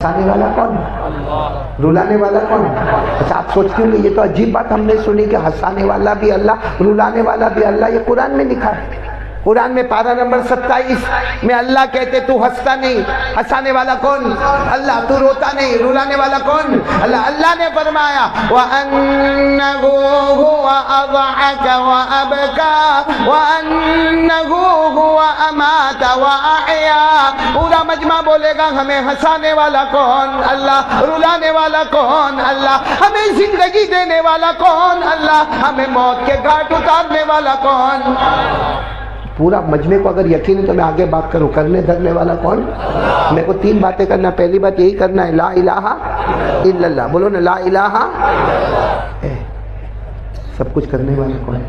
ہنسانے والا کون؟ رلانے والا کون؟ اچھا آپ سوچتے ہوں گے یہ تو عجیب بات ہم نے سنی کہ ہنسانے والا بھی اللہ، رلانے والا بھی اللہ، یہ قرآن میں لکھا ہے۔ قرآن میں پارہ نمبر 27 میں اللہ کہتے تو ہنستا نہیں، ہنسانے والا کون؟ اللہ۔ تو روتا نہیں، رلانے والا کون؟ اللہ۔ اللہ نے فرمایا وَأَنَّهُ هُوَ أَضْحَكَ وَأَبْكَى وَأَنَّهُ هُوَ أَمَاتَ وَأَحْيَا۔ پورا مجمع بولے گا ہمیں ہنسانے والا کون؟ اللہ۔ رلانے والا کون؟ اللہ۔ ہمیں زندگی دینے والا کون؟ اللہ۔ ہمیں موت کے گھاٹ اتارنے والا کون؟ پورا مجمع کو اگر یقین ہے تو میں آگے بات کروں، کرنے دھرنے والا کون؟ میرے کو 3 باتیں کرنا۔ پہلی بات یہی کرنا ہے لا الہ الا اللہ، بولو نا لا الہ۔ سب کچھ کرنے والا کون ہے؟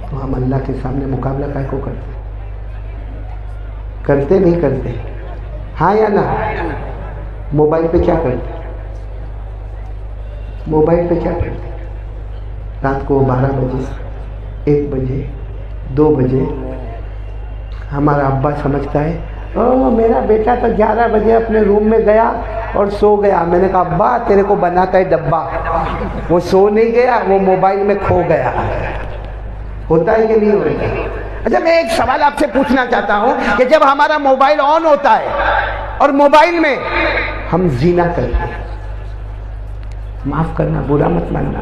تو ہم اللہ کے سامنے مقابلہ کائے کو کرتے؟ کرتے نہیں کرتے؟ ہاں یا نہ؟ موبائل پہ کیا کرتے؟ موبائل پہ کیا کرتے؟ رات کو 12 بجے 1 بجے 2 بجے ہمارا ابا سمجھتا ہے او میرا بیٹا تو 11 بجے اپنے روم میں گیا اور سو گیا۔ میں نے کہا ابا تیرے کو بناتا ہے ڈبہ، وہ سو نہیں گیا، وہ موبائل میں کھو گیا۔ ہوتا ہے کہ نہیں ہوتا؟ اچھا میں ایک سوال آپ سے پوچھنا چاہتا ہوں کہ جب ہمارا موبائل آن ہوتا ہے اور موبائل میں ہم زنا کرتے ہیں، معاف کرنا، برا مت ماننا،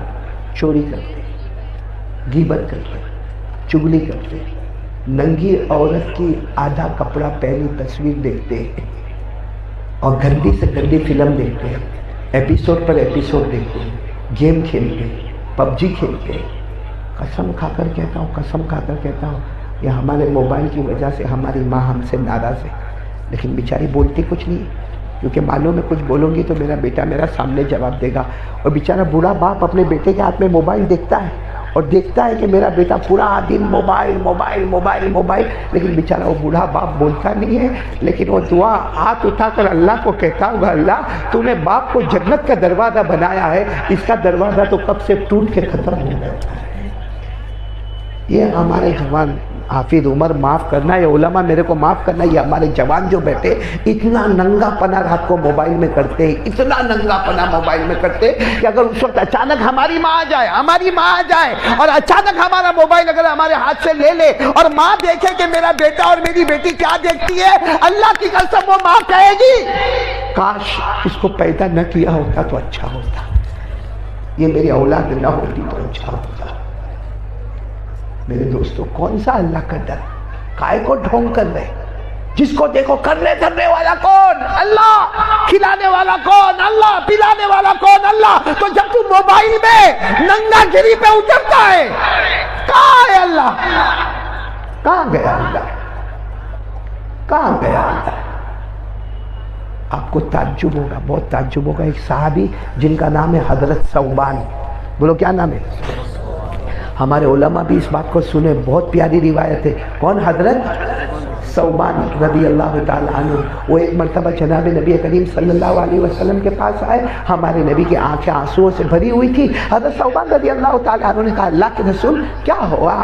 چوری کرتے، غیبت کرتے، چگلی کرتے، ننگی عورت کی آدھا کپڑا پہلی تصویر دیکھتے ہیں اور گندی سے گندی فلم دیکھتے ہیں، ایپیسوڈ پر ایپیسوڈ دیکھتے ہیں، گیم کھیلتے ہیں، پب جی کھیلتے ہیں۔ قسم کھا کر کہتا ہوں، قسم کھا کر کہتا ہوں، یہ ہمارے موبائل کی وجہ سے ہماری ماں ہم سے ناراض ہے، لیکن بیچاری بولتی کچھ نہیں، کیونکہ معلوم ہے کچھ بولوں گی تو میرا بیٹا میرا سامنے جواب دے گا۔ اور بیچارہ بوڑھا باپ اپنے بیٹے کے ہاتھ میں موبائل دیکھتا ہے اور دیکھتا ہے کہ میرا بیٹا پورا دن موبائل موبائل موبائل موبائل، لیکن بیچارہ وہ بوڑھا باپ بولتا نہیں ہے، لیکن وہ دعا ہاتھ اٹھا کر اللہ کو کہتا ہوگا اللہ تو نے باپ کو جنت کا دروازہ بنایا ہے، اس کا دروازہ تو کب سے ٹوٹ کے ختم ہو گیا۔ یہ ہمارے جوان، حافظ عمر معاف کرنا، یہ علماء میرے کو معاف کرنا، یہ ہمارے جوان جو بیٹھے اتنا ننگا پنا رات کو موبائل میں کرتے ہیں، اتنا ننگا پنا موبائل میں کرتے کہ اگر اس وقت اچانک ہماری ماں آ جائے اور اچانک ہمارا موبائل اگر ہمارے ہاتھ سے لے لے اور ماں دیکھے کہ میرا بیٹا اور میری بیٹی کیا دیکھتی ہے، اللہ کی قسم وہ ماں کہے گی کاش اس کو پیدا نہ کیا ہوتا تو اچھا ہوتا، یہ میری اولاد نہ ہوتی تو اچھا ہوتا۔ میرے دوستو کون سا اللہ کا ڈر؟ کائے کو ڈھونگ کر رہے؟ جس کو دیکھو کرنے دھرنے والا کون؟ اللہ۔ کھلانے والا کون؟ اللہ۔ پلانے والا کون؟ اللہ۔ تو جب تو موبائل میں ننگا گری پہ اترتا ہے، کہاں ہے اللہ؟ کہاں گیا اللہ؟ کہاں گیا اللہ؟ آپ کو تعجب ہوگا، بہت تعجب ہوگا، ایک صحابی جن کا نام ہے حضرت ثوبان، بولو کیا نام ہے؟ ہمارے علماء بھی اس بات کو سنے، بہت پیاری روایت ہے۔ کون؟ حضرت ثوبان رضی اللہ تعالیٰ عنہ۔ وہ ایک مرتبہ جناب نبی کریم صلی اللہ علیہ وسلم کے پاس آئے، ہمارے نبی کی آنکھیں آنسوؤں سے بھری ہوئی تھی۔ حضرت ثوبان رضی اللہ تعالیٰ عنہ نے کہا اللہ کے رسول کیا ہوا،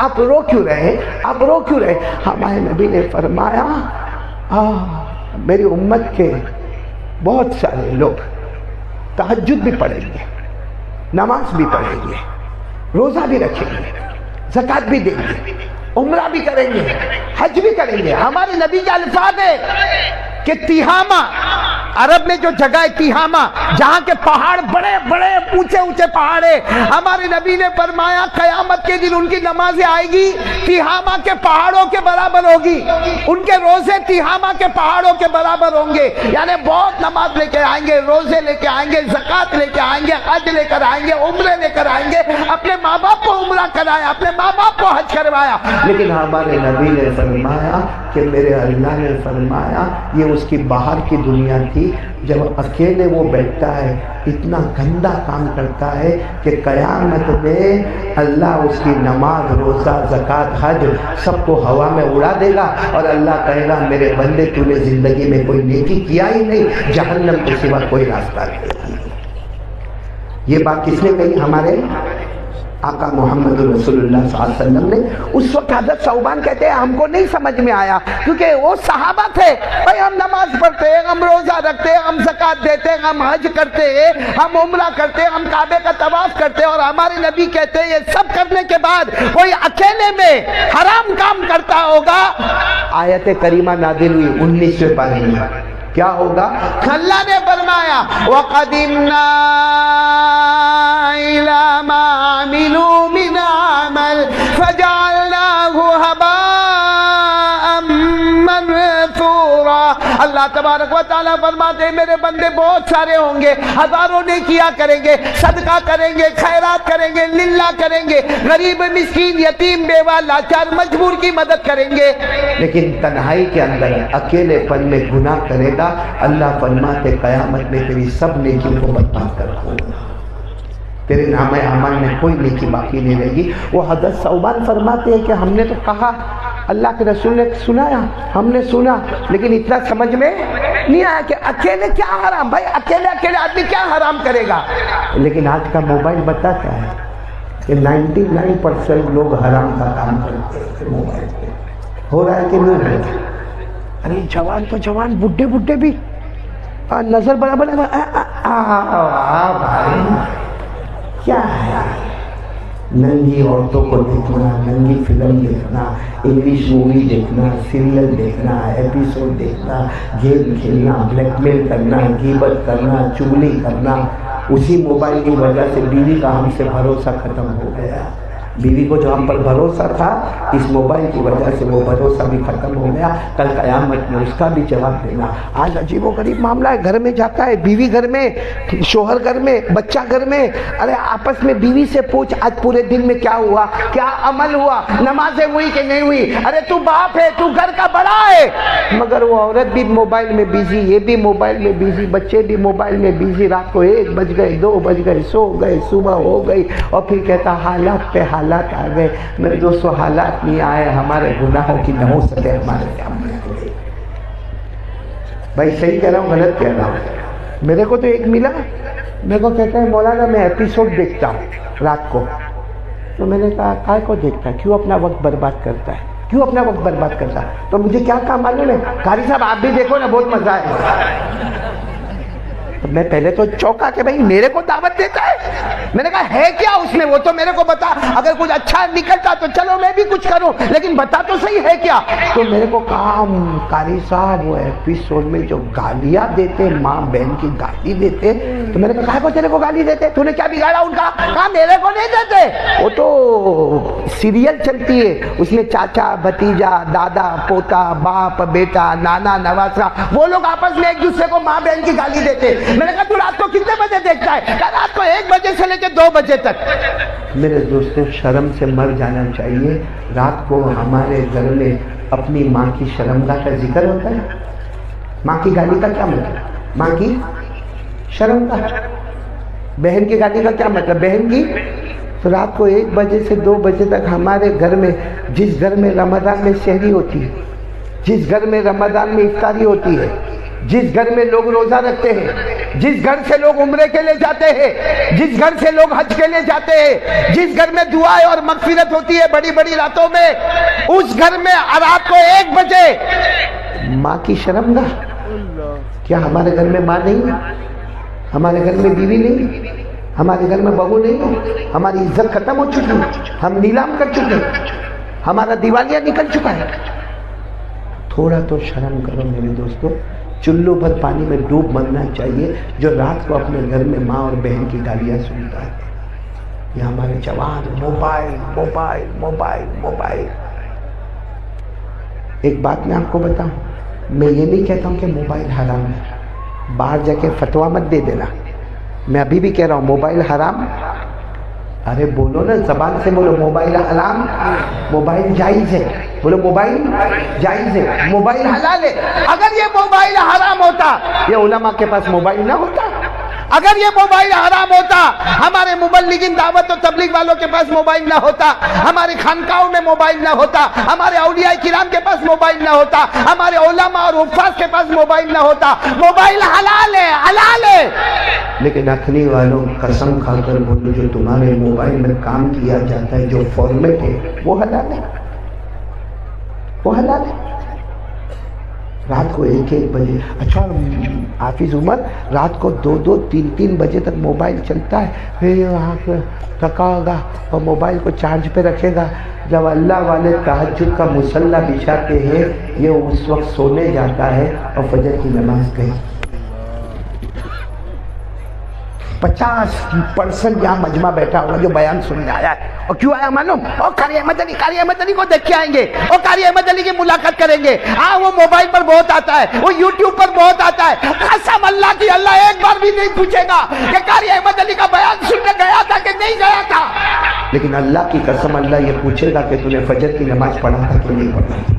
آپ رو کیوں رہے، آپ رو کیوں رہے؟ ہمارے نبی نے فرمایا میری امت کے بہت سارے لوگ تہجد بھی پڑھیں گے، نماز بھی پڑھیں گے، روزہ بھی رکھیں گے، زکوٰۃ بھی دیں گے، عمرہ بھی کریں گے، حج بھی کریں گے۔ ہمارے نبی کے الفاظ ہے کہ تیہامہ، عرب میں جو جگہ ہے تیہامہ، جہاں کے پہاڑ بڑے بڑے اونچے اونچے پہاڑ ہیں، ہمارے نبی نے فرمایا قیامت کے دن ان کی نمازیں آئے گی تیہامہ کے پہاڑوں کے برابر ہوگی، ان کے روزے تیہامہ کے پہاڑوں کے برابر ہوں گے، یعنی بہت نماز لے کے آئیں گے، روزے لے کے آئیں گے، زکوٰۃ لے کے آئیں گے، حج لے کر آئیں گے، عمرے لے کر آئیں گے، اپنے ماں باپ کو عمرہ کرایا، اپنے ماں باپ کو حج کروایا، لیکن ہمارے نبی نے فرمایا کہ میرے اللہ نے فرمایا یہ اس کی باہر کی دنیا تھی، جب اکیلے وہ بیٹھتا ہے اتنا گندا کام کرتا ہے کہ قیامت میں اللہ اس کی نماز، روزہ، زکوٰۃ، حج سب کو ہوا میں اڑا دے گا اور اللہ کہے گا میرے بندے تو نے زندگی میں کوئی نیکی کیا ہی نہیں، جہنم کے سوا کوئی راستہ نہیں۔ یہ بات کس نے کہی؟ ہمارے آقا محمد رسول اللہ صلی اللہ علیہ وسلم نے اس وقت حضرت ثوبان کہتے ہیں ہم کو نہیں سمجھ میں آیا، کیونکہ وہ صحابہ تھے، بھائی ہم نماز پڑھتے ہیں، ہم روزہ رکھتے ہیں، ہم زکوٰۃ دیتے ہیں، ہم حج کرتے ہیں، ہم عمرہ کرتے ہیں، ہم کعبے کا طواف کرتے ہیں، اور ہمارے نبی کہتے ہیں یہ سب کرنے کے بعد کوئی اکیلے میں حرام کام کرتا ہوگا۔ آیت کریمہ نازل ہوئی 19ویں پارے میں، کیا ہوگا؟ اللہ نے فرمایا وَقَدِمْنَا إِلَى مَا عَمِلُوا مِنْ عَمَلٍ فَجَعَلْنَاهُ هَبَاءً مَنْثُورًا۔ اللہ تبارک و تعالیٰ فرماتے ہیں میرے بندے بہت سارے ہوں گے، ہزاروں نے کیا کریں گے، صدقہ کریں گے، خیرات کریں گے، للہ کریں گے، غریب مسکین یتیم بیوہ لاچار مجبور کی مدد کریں گے، لیکن تنہائی کے اندر اکیلے پن میں گناہ کرے گا، اللہ فرماتے قیامت میں تیری سب نیکیوں کو برباد کر دوں گا، تیرے نامہ اعمال میں کوئی نیکی باقی نہیں رہے گی۔ وہ حضرت ثوبان فرماتے ہیں کہ ہم نے تو کہا، اللہ کے رسول نے سنایا، ہم نے سنا، لیکن اتنا سمجھ میں نہیں آیا کہ اکیلے کیا حرام، بھائی اکیلے آدمی کیا حرام کرے گا، لیکن آج کا موبائل بتاتا ہے کہ 99% لوگ حرام کا کام کرتے ہیں موبائل پہ، ہو رہا ہے کہ نہیں ہو رہا؟ ارے جوان تو جوان، بڈھے بھی نظر برابر بھائی کیا ہے، ننگی عورتوں کو دیکھنا، ننگی فلم دیکھنا، انگلش مووی دیکھنا، سیریل دیکھنا، ایپیسوڈ دیکھنا، گیم کھیلنا، بلیک میل کرنا، غیبت کرنا، چغلی کرنا، اسی موبائل کی وجہ سے بیوی کا ہم سے بھروسہ ختم ہو گیا، بیوی کو جو ہم پر بھروسہ تھا اس موبائل کی وجہ سے وہ بھروسہ بھی ختم ہو گیا، کل قیامت میں اس کا بھی جواب دینا۔ آج عجیب و غریب معاملہ ہے، گھر میں جاتا ہے، بیوی گھر میں، شوہر گھر میں، بچہ گھر میں، ارے آپس میں بیوی سے پوچھ آج پورے دن میں کیا ہوا، کیا عمل ہوا، نمازیں ہوئی کہ نہیں ہوئی، ارے تو باپ ہے، تو گھر کا بڑا ہے، مگر وہ عورت بھی موبائل میں بیزی، یہ بھی موبائل میں بیزی، بچے بھی موبائل میں بیزی، رات کو 1 بج گئے، 2 بج گئے، سو گئے، صبح ہو گئی، اور پھر کہتا حالات پہ حالات آ گئے۔ میرے دوستو حالات نہیں آئے، ہمارے گناہوں کی نحوست ہے ہمارے سامنے۔ بھائی صحیح کہہ رہا ہوں غلط کہہ رہا ہوں؟ میرے کو تو ایک ملا، میرے کو کہتا ہے مولانا میں ایپیسوڈ دیکھتا ہوں رات کو، تو میں نے کہا کائے کو دیکھتا ہے، کیوں اپنا وقت برباد کرتا ہے، کیوں اپنا وقت برباد کرتا ہے؟ تو مجھے کیا کام معلوم ہے، قاری صاحب آپ بھی دیکھو نا بہت مزہ ہے۔ میں پہلے تو چوکا کہ بھائی میرے کو دعوت دیتا ہے، میں نے کہا ہے کیا اس میں، وہ تو میرے کو بتا، اگر کچھ اچھا نکلتا تو چلو میں بھی کچھ کروں، لیکن بتا تو صحیح ہے کیا۔ تو میرے کو کہا قاری صاحب وہ ایپیسوڈ میں جو گالیاں دیتے، ماں بہن کی گالی دیتے، تو میں نے کہا کو تیرے کو گالی دیتے، تو نے کیا بگاڑا ان کا؟ کہا میرے کو نہیں دیتے، وہ تو سیریل چلتی ہے، اس میں چاچا بھتیجا، دادا پوتا، باپ بیٹا، نانا نواسا، وہ لوگ آپس میں ایک دوسرے کو ماں بہن کی گالی دیتے۔ میں نے کہا تو رات کو کتنے بجے دیکھتا ہے؟ کہا رات کو 1 بجے سے لے کے 2 بجے تک۔ میرے دوستوں شرم سے مر جانا چاہیے، رات کو ہمارے گھر میں اپنی ماں کی شرمگاہ کا ذکر ہوتا ہے۔ ماں کی گالی کا کیا مطلب؟ ماں کی شرمگاہ۔ بہن کی گالی کا کیا مطلب؟ بہن کی۔ تو رات کو 1 بجے سے 2 بجے تک ہمارے گھر میں، جس گھر میں رمضان میں سحری ہوتی ہے، جس گھر میں رمضان میں افطاری ہوتی ہے، جس گھر میں لوگ روزہ رکھتے ہیں، جس گھر سے لوگ عمرے کے لیے جاتے ہیں، جس گھر سے لوگ حج کے لیے جاتے ہیں، جس گھر میں دعائیں اور مغفرت ہوتی ہے بڑی بڑی راتوں میں، اس گھر میں رات کو 1 بجے ماں کی شرمگاہ۔ کیا ہمارے گھر میں ماں نہیں، ہمارے گھر میں بیوی نہیں، ہمارے گھر میں بہو نہیں، ہماری عزت ختم ہو چکی ہے، ہم نیلام کر چکے ہیں، ہمارا دیوالیہ نکل چکا ہے۔ تھوڑا تو شرم کرو میرے دوستو، چلو بھر پانی میں ڈوب مرنا چاہیے جو رات کو اپنے گھر میں ماں اور بہن کی گالیاں سنتا ہے۔ یہ ہمارے جوان موبائل موبائل موبائل موبائل۔ ایک بات میں آپ کو بتاؤں، میں یہ نہیں کہتا ہوں کہ موبائل حرام ہے، باہر جا کے فتویٰ مت دے دینا، میں ابھی بھی کہہ رہا ہوں موبائل حرام۔ ارے بولو نا، زبان سے بولو موبائل حرام، موبائل جائز ہے، بولو موبائل جائز ہے، موبائل حلال ہے۔ اگر یہ موبائل حرام ہوتا یہ علماء کے پاس موبائل نہ ہوتا، اگر یہ موبائل حرام ہوتا، ہمارے مبلغین دعوت و تبلیغ والوں کے پاس موبائل نہ ہوتا، ہمارے خانقاہوں میں موبائل نہ ہوتا، ہمارے اولیاء کرام کے پاس موبائل نہ ہوتا، ہمارے علماء اور حفاظ کے پاس موبائل نہ ہوتا۔ موبائل حلال ہے، حلال ہے، لیکن اخنی والوں قسم کھا کر بولو جو تمہارے موبائل میں کام کیا جاتا ہے، جو فارمیٹ ہے وہ حلال ہے، وہ حلال ہے۔ رات کو 1-1 بجے، اچھا حافظ عمر رات کو 2-2 3-3 بجے تک موبائل چلتا ہے، پھر وہاں پہ تھکا ہوگا اور موبائل کو چارج پہ رکھے گا۔ جب اللہ والے تہجد کا مصلی بچھاتے ہیں یہ اس وقت سونے جاتا ہے اور فجر کی نماز گئی۔ 50% یہاں مجمع بیٹھا ہوگا جو بیان سننے آیا ہے، اور کیوں آیا معلوم؟ اور قاری احمد علی کو دیکھ کے آئیں گے، اور قاری احمد علی کی ملاقات کریں گے۔ ہاں وہ موبائل پر بہت آتا ہے، وہ یوٹیوب پر بہت آتا ہے، قسم اللہ کی اللہ ایک بار بھی نہیں پوچھے گا کہ قاری احمد علی کا بیان سننے گیا تھا کہ نہیں گیا تھا، لیکن اللہ کی قسم اللہ یہ پوچھے گا کہ تو نے فجر کی نماز پڑھا تھا کہ نہیں پڑھا تھا۔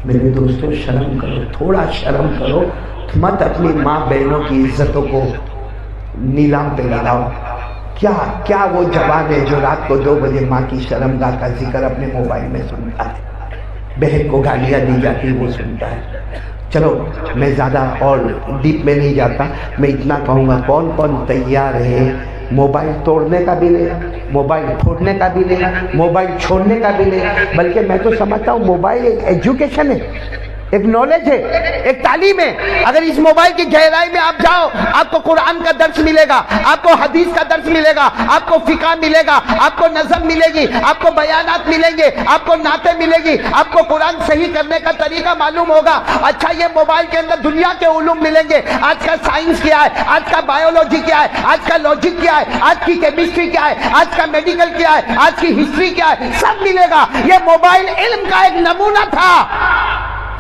میرے دوستوں شرم کرو، تھوڑا شرم کرو، مت اپنی ماں بہنوں کی عزتوں کو نیلام پہ لگاؤ۔ کیا وہ جوان ہے جو رات کو 2 بجے ماں کی شرمگاہ کا ذکر اپنے موبائل میں سنتا ہے، بہن کو گالیاں دی جاتی وہ سنتا ہے۔ چلو میں زیادہ اور ڈیپ میں نہیں جاتا، میں اتنا کہوں گا کون کون تیار ہے موبائل توڑنے کا بھی نہیں، موبائل پھوڑنے کا بھی نہیں، موبائل چھوڑنے کا بھی نہیں، بلکہ میں تو سمجھتا ہوں موبائل ایک ایجوکیشن ہے، ایک نالج ہے، ایک تعلیم ہے۔ اگر اس موبائل کی گہرائی میں آپ جاؤ، آپ کو قرآن کا درس ملے گا، آپ کو حدیث کا درس ملے گا، آپ کو فقہ ملے گا، آپ کو نظم ملے گی، آپ کو بیانات ملیں گے، آپ کو نعتیں ملے گی، آپ کو قرآن صحیح کرنے کا طریقہ معلوم ہوگا۔ اچھا یہ موبائل کے اندر دنیا کے علوم ملیں گے، آج کا سائنس کیا ہے، آج کا بایولوجی کیا ہے، آج کا لاجک کیا ہے، آج کی کیمسٹری کیا ہے، آج کا میڈیکل کیا ہے، آج کی ہسٹری کیا ہے، سب ملے گا۔ یہ موبائل علم کا ایک نمونہ تھا۔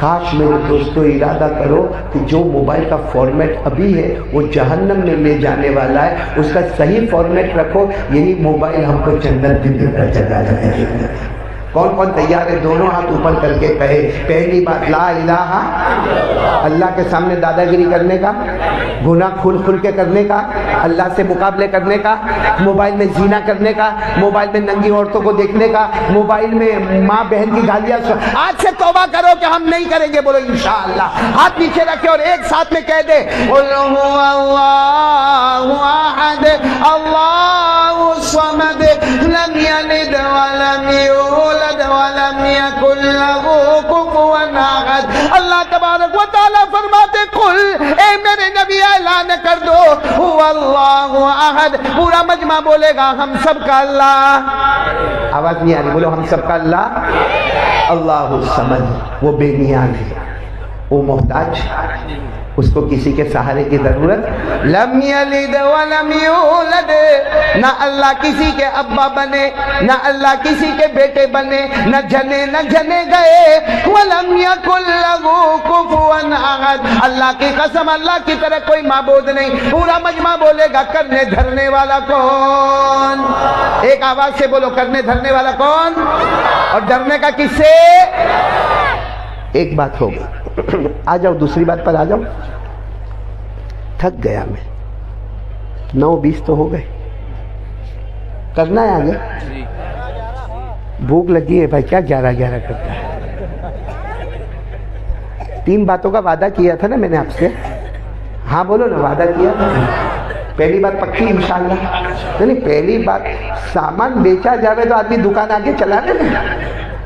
کاش میرے دوستو ارادہ کرو کہ جو موبائل کا فارمیٹ ابھی ہے وہ جہنم میں لے جانے والا ہے، اس کا صحیح فارمیٹ رکھو، یہی موبائل ہم کو جنت میں لے چلا جائے گا۔ کون کون تیار ہے دونوں ہاتھ اوپر کر کے کہے پہلی بات لا الہ، اللہ کے سامنے دادا گیری کرنے کا، گناہ کھل کے کرنے کا، اللہ سے مقابلے کرنے کا، موبائل میں زنا کرنے کا، موبائل میں ننگی عورتوں کو دیکھنے کا، موبائل میں ماں بہن کی گالیاں۔ آج سے توبہ کرو کہ ہم نہیں کریں گے، بولو انشاءاللہ، ہاتھ نیچے رکھے اور ایک ساتھ میں کہہ دے قل هو اللہ احد اللہ الصمد لم یلد ولم یولد ولم یکن له کفوا احد۔ اللہ تبارک و تعالیٰ فرماتے قل، اے میرے نبی اعلان کر دو هو اللہ احد، پورا مجمع بولے گا ہم سب کا اللہ، آواز نہیں آ رہی، بولو ہم سب کا اللہ، اللہ الصمد، وہ بے نیاز ہے، وہ محتاج، اس کو کسی کے سہارے کی ضرورت۔ لم یلد ولم یولد، نہ اللہ کسی کے ابا بنے، نہ اللہ کسی کے بیٹے بنے، نہ جنے گئے۔ ولم یکن لہ کفوا احد، اللہ کی قسم اللہ کی طرح کوئی معبود نہیں۔ پورا مجمع بولے گا کرنے دھرنے والا کون؟ ایک آواز سے بولو کرنے دھرنے والا کون؟ اور ڈرنے کا کس سے؟ ایک بات ہوگی، آ جاؤ دوسری بات پر آ جاؤ۔ تھک گیا میں، 9:20 تو ہو گئے، کرنا ہے آگے؟ بھوک لگی ہے بھائی، کیا 11 کرتا ہے؟ 3 باتوں کا وعدہ کیا تھا نا میں نے آپ سے، ہاں بولو نا، وعدہ کیا تھا۔ پہلی بات پکی انشاءاللہ، نہیں پہلی بات سامان بیچا جاوے تو آدمی دکان آگے چلا دے نا،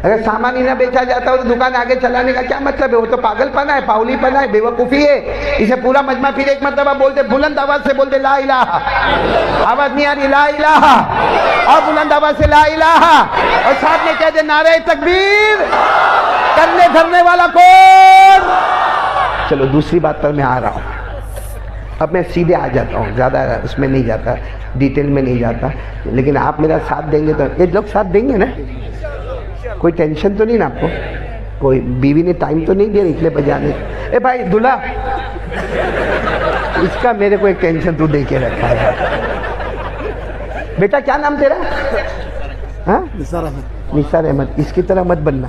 اگر سامان ہی نہ بیچا جاتا ہو تو دکان آگے چلانے کا کیا مطلب ہے؟ وہ تو پاگل پنا ہے، پاؤلی پنا ہے، بیوقوفی ہے۔ اسے پورا مجمع پھر ایک مرتبہ بولتے، بلند آواز سے بولتے لا الہ، آواز نہیں آ رہی، لا الہ، اور بلند آواز سے لا الہ، اور ساتھ میں کہہ دے نعرہ تکبیر۔ کرنے دھرنے والا کون؟ چلو دوسری بات پر میں آ رہا ہوں، اب میں سیدھے آ جاتا ہوں، زیادہ اس میں نہیں جاتا، ڈیٹیل میں نہیں جاتا، لیکن آپ میرا ساتھ دیں گے تو یہ لوگ ساتھ دیں گے نا، کوئی ٹینشن تو نہیں نا آپ کو؟ کوئی بیوی نے ٹائم تو نہیں دیا اتنے بجانے؟ اے بھائی دلہا، اس کا میرے کو ایک ٹینشن تو دے کے رکھا ہے۔ بیٹا کیا نام تیرا؟ ہاں نثار احمد۔ نثار احمد، اس کی طرح مت بننا،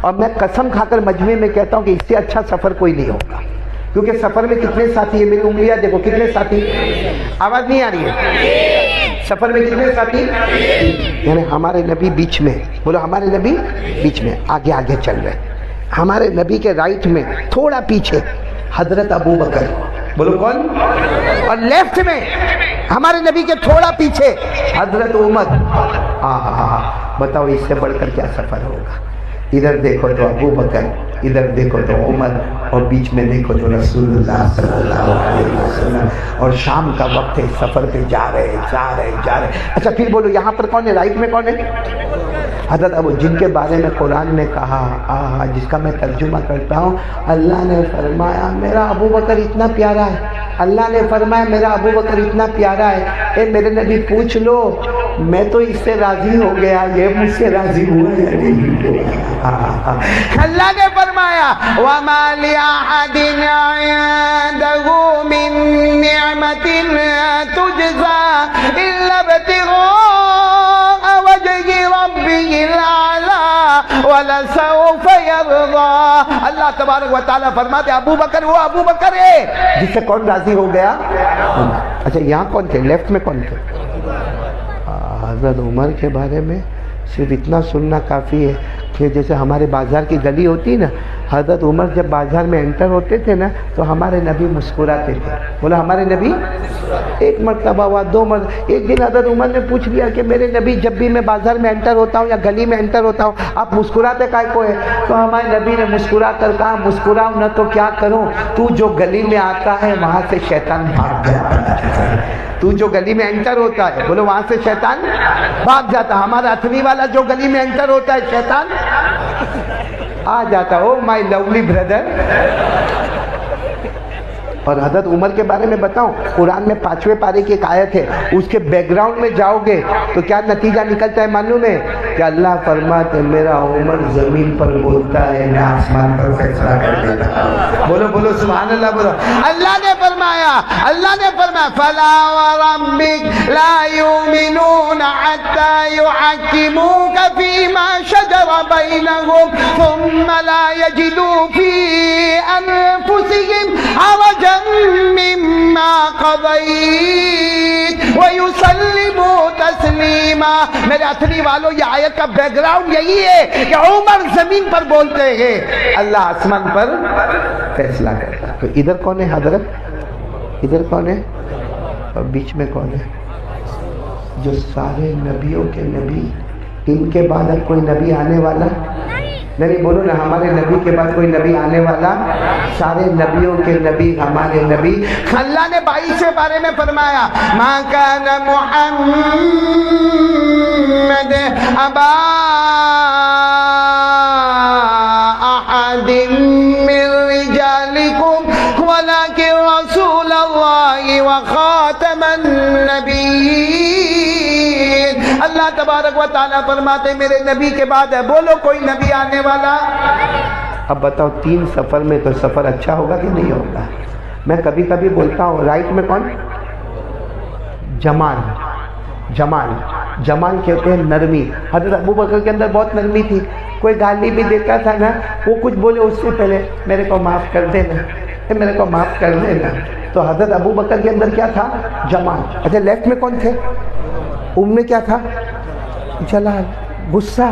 اور میں قسم کھا کر مجمع میں کہتا ہوں کہ اس سے اچھا سفر کوئی نہیں ہوگا، کیونکہ سفر میں کتنے ساتھی ہیں، میری انگلیاں دیکھو کتنے ساتھی، آواز نہیں آ رہی ہے، سفر میں کتنے ساتھی، یعنی ہمارے نبی بیچ میں، بولو ہمارے نبی بیچ میں، آگے آگے چل رہے، ہمارے نبی کے رائٹ میں تھوڑا پیچھے حضرت ابو بکر، بولو کون، اور لیفٹ میں ہمارے نبی کے تھوڑا پیچھے حضرت عمر۔ بتاؤ اس سے بڑھ کر کیا سفر ہوگا؟ ادھر دیکھو تو ابو بکر، ادھر دیکھو تو عمر، اور بیچ میں دیکھو تو رسول اللہ صلی اللہ علیہ وسلم، اور شام کا وقت ہے، سفر پہ جا رہے جا رہے جا رہے۔ اچھا پھر بولو یہاں پر کون ہے، رائٹ میں کون ہے؟ حضرت ابو، جن کے بارے میں قرآن نے کہا، جس کا میں ترجمہ کرتا ہوں، اللہ نے فرمایا میرا ابو بکر اتنا پیارا ہے، اللہ نے فرمایا میرا ابو بکر اتنا پیارا ہے، اے میرے نبی پوچھ لو میں تو اس سے راضی ہو گیا، یہ مجھ سے راضی ہوا یا نہیں؟ اللہ نے فرمایا وَمَا لِأَحَدٍ عِندَهُ مِن نِعْمَةٍ تُجْزَى إِلَّا ابْتِغَاءَ وَجْهِ رَبِّهِ الْأَعْلَىٰ وَلَسَوْفَ يَرْضَىٰ۔ اللہ تبارک و تعالیٰ فرماتے ابو بکر، وہ ابو بکر ہے جس سے کون راضی ہو گیا؟ اچھا یہاں کون تھے، لیفٹ میں کون تھے؟ حضرت عمر کے بارے میں صرف اتنا سننا کافی ہے کہ جیسے ہمارے بازار کی گلی ہوتی نا، حضرت عمر جب بازار میں انٹر ہوتے تھے نا تو ہمارے نبی مسکراتے تھے، بولا ہمارے نبی، ایک مرتبہ ہوا، دو مرتبہ، ایک دن حضرت عمر نے پوچھ لیا کہ میرے نبی جب بھی میں بازار میں انٹر ہوتا ہوں یا گلی میں انٹر ہوتا ہوں آپ مسکراتے کائے کو ہے؟ تو ہمارے نبی نے مسکرا کر کہا مسکراؤں نہ تو کیا کروں، تو جو گلی میں آتا ہے وہاں سے شیطان بھاگ جاتا ہے، تو جو گلی میں انٹر ہوتا ہے، بولو وہاں سے شیطان بھاگ جاتا، ہمارا اتھنی والا جو گلی میں انٹر ہوتا ہے شیطان آ جاتا۔ او مائی لولی بردر۔ اور حضرت عمر کے بارے میں بتاؤں، قرآن میں 5ویں پارے کی ایک آیت ہے، اس کے بیک گراؤنڈ میں جاؤ گے تو کیا نتیجہ نکلتا ہے معلوم ہے؟ کہ اللہ فرماتے میرا عمر زمین پر بولتا ہے میں آسمان پر فیصلہ کر دیتا ہوں۔ بولو بولو سبحان اللہ بولو۔ اللہ نے فرمایا فَلَا وَرَبِّكَ لَا يُؤْمِنُونَ حَتَّى يُحَكِّمُوكَ فِي مَا شَجَرَ بَيْنَهُمْ ثُمَّ لَا يَجِدُوا فِي أَنفُسِهِمْ حَرَجًا مِّمَّا قَضَيْتَ وَيُسَلِّمُوا تَسْلِيمًا۔ میرے اتھنی والوں یہ آیت کا بیک گراؤنڈ یہی ہے کہ عمر زمین پر بولتے ہیں، اللہ آسمان پر فیصلہ کرتا۔ تو ادھر کون ہے حضرت، ادھر کون ہے، اور بیچ میں کون ہے؟ جو سارے نبیوں کے نبی، ان کے بعد اب کوئی نبی آنے والا نہیں، بولو نا ہمارے نبی کے بعد کوئی نبی آنے والا، سارے نبیوں کے نبی ہمارے نبی۔ اللہ نے 22 بارے میں فرمایا ما کان محمد ابا احد من رجالکم ولکن رسول اللہ وخاتم النبیین۔ اللہ تبارک و تعالیٰ فرماتے میرے نبی کے بعد ہے، بولو کوئی نبی آنے والا۔ اب بتاؤ 3 سفر میں تو سفر اچھا ہوگا کہ نہیں ہوگا؟ میں کبھی کبھی بولتا ہوں رائٹ میں کون، جمال، جمال، جمال کہتے ہیں نرمی۔ حضرت ابو بکر کے اندر بہت نرمی تھی، کوئی گالی بھی دیتا تھا نا وہ کچھ بولے اس سے پہلے میرے کو معاف کر دینا، میرے کو معاف کر دینا۔ تو حضرت ابو بکر کے اندر کیا تھا، جمال۔ اچھا لیفٹ میں کون تھے، ان میں کیا تھا، جلال، غصہ۔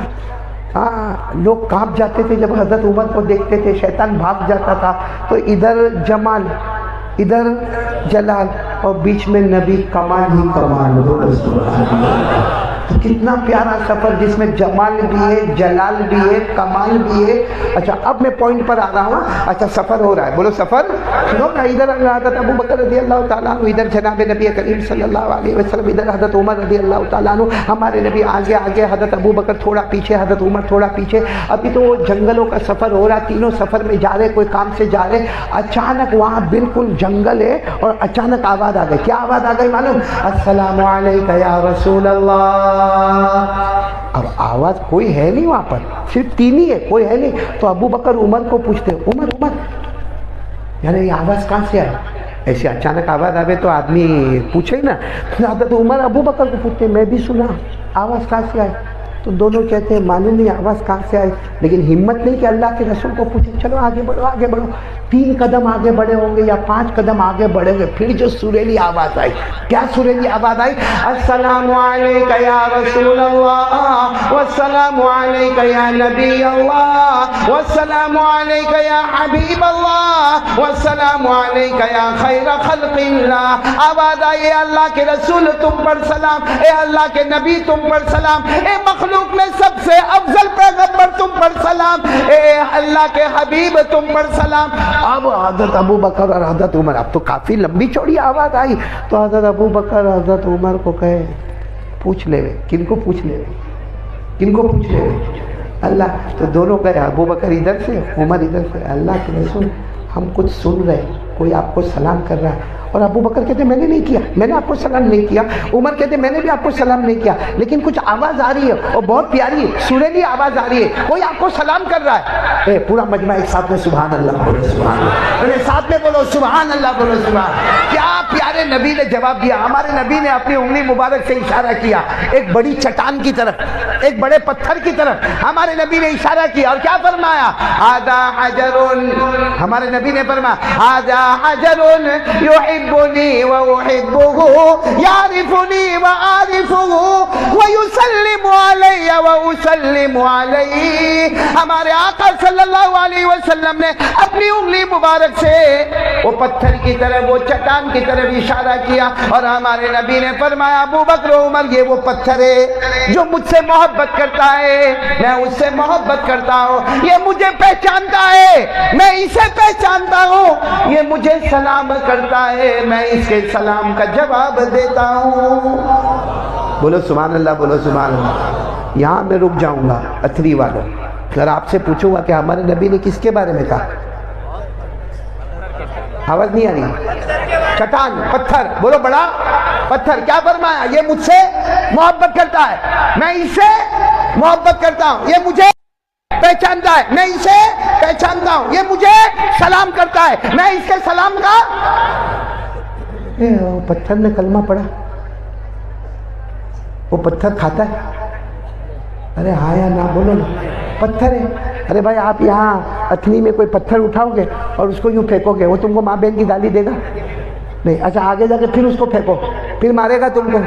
لوگ کانپ جاتے تھے جب حضرت عمر کو دیکھتے تھے، شیطان بھاگ جاتا تھا۔ تو ادھر جمال، ادھر جلال، اور بیچ میں نبی، کمال ہی کمال۔ تو کتنا پیارا سفر جس میں جمال بھی ہے، جلال بھی ہے، کمال بھی ہے۔ اچھا اب میں پوائنٹ پر آ رہا ہوں۔ اچھا سفر ہو رہا ہے، بولو سفر سنو نا، ادھر حضرت ابو بکر رضی اللہ تعالیٰ عنہ، ادھر جناب نبی کریم صلی اللہ علیہ وسلم، ادھر حضرت عمر رضی اللہ تعالیٰ عنہ، ہمارے نبی آگے آگے، حضرت ابو بکر تھوڑا پیچھے، حضرت عمر تھوڑا پیچھے۔ ابھی تو جنگلوں کا سفر ہو رہا، تینوں سفر میں جا رہے، کوئی کام سے جا رہے، اچانک وہاں بالکل جنگل ہے اور اچانک آواز آ گئی۔ کیا آواز آ گئی معلوم؟ السلام علیکم یا رسول اللہ۔ اب آواز کوئی ہے نہیں وہاں پر، صرف 3 ہی ہے، کوئی ہے نہیں۔ تو ابو بکر عمر کو پوچھتے عمر عمر یعنی یہ آواز کہاں سے آئی؟ ایسے اچانک آواز آوے تو آدمی پوچھے نا۔ حضرت عمر ابو بکر کو پوچھتے میں بھی سنا آواز کہاں سے آئی؟ تو دونوں کہتے ہیں معلوم نہیں آواز کہاں سے آئی، لیکن ہمت نہیں کہ اللہ کے رسول کو پوچھیں چلو آگے بڑھو آگے بڑھو۔ 3 قدم آگے بڑھے ہوں گے یا 5 قدم آگے بڑھے گے، پھر جو سریلی آواز آئی، کیا سریلی آواز آئی؟ السلام علیکہ یا رسول اللہ، والسلام علیکہ یا نبی اللہ، والسلام علیکہ یا حبیب اللہ، والسلام علیکہ یا خیر خلق اللہ۔ آواز آئی اے اللہ کے رسول تم پر سلام، اے اللہ کے نبی تم پر سلام، اے مخلوق میں سب سے افضل پیغمبر تم پر سلام، اے اللہ کے حبیب تم پر سلام۔ اب حضرت ابو بکر اور حضرت عمر، اب تو کافی لمبی چوڑی آواز آئی، تو حضرت ابو بکر حضرت عمر کو کہے پوچھ لے، کن کو پوچھ لے، کن کو پوچھ لے اللہ؟ تو دونوں کہے، ابو بکر ادھر سے عمر ادھر سے، اللہ کے رسول ہم کچھ سن رہے، کوئی آپ کو سلام کر رہا ہے۔ اور ابو بکر کہتے میں نے نہیں کیا، میں نے آپ کو سلام نہیں کیا۔ عمر کہتے میں نے بھی آپ کو سلام نہیں کیا، لیکن کچھ آواز آ رہی ہے اور بہت پیاری ہے، سریلی آواز آ رہی ہے، کوئی آپ کو سلام کر رہا ہے۔ اے پورا مجمع ایک ساتھ میں سبحان اللہ بولو، سبحان اللہ ساتھ میں بولو، سبحان اللہ بولو، سبحان۔ کیا پیارے نبی نے جواب دیا! ہمارے نبی نے اپنی انگلی مبارک سے اشارہ کیا ایک بڑی چٹان کی طرف، ایک بڑے پتھر کی طرف ہمارے نبی نے اشارہ کیا، اور کیا فرمایا؟ ھذا حجر، ہمارے نبی نے فرمایا ھذا حجر يحبني وأحبه يعرفني وأعرفه ويسلم علي وأسلم عليه۔ ہمارے آقا صلی اللہ علیہ وسلم نے اپنی انگلی مبارک سے وہ پتھر کی طرف، وہ چٹان کی طرف اشارہ کیا، اور ہمارے نبی نے فرمایا ابو بکر و عمر یہ وہ پتھر ہے جو مجھ سے محبت کرتا ہے، میں اس سے محبت کرتا ہوں، یہ مجھے پہچانتا ہے، میں اسے پہچانتا ہوں، یہ مجھے سلام کرتا ہے، میں اس کے سلام کا جواب دیتا ہوں۔ بولو سبحان اللہ، بولو سبحان اللہ۔ یہاں میں رک جاؤں گا اتھری والوں، اگر آپ سے پوچھوں گا کہ ہمارے نبی نے کس کے بارے میں کہا؟ آواز نہیں آ رہی؟ چٹان، پتھر، بولو بڑا پتھر، کیا فرمایا؟ یہ مجھ سے محبت کرتا ہے، میں اس سے محبت کرتا ہوں، یہ مجھے پہچانتا ہے، میں اسے پہچانتا ہوں، یہ مجھے سلام کرتا ہے، میں اس کے سلام کا۔ وہ پتھر نے کلمہ پڑھا، وہ پتھر کھاتا ہے؟ ارے ہاں یا نہ بولو نا، پتھر ہے۔ ارے بھائی آپ یہاں اتنی میں کوئی پتھر اٹھاؤ گے اور اس کو یوں پھینکو گے، وہ تم کو ماں بہن کی گالی دے گا؟ نہیں۔ اچھا آگے جا کے پھر اس کو پھینکو، پھر مارے گا تم کو۔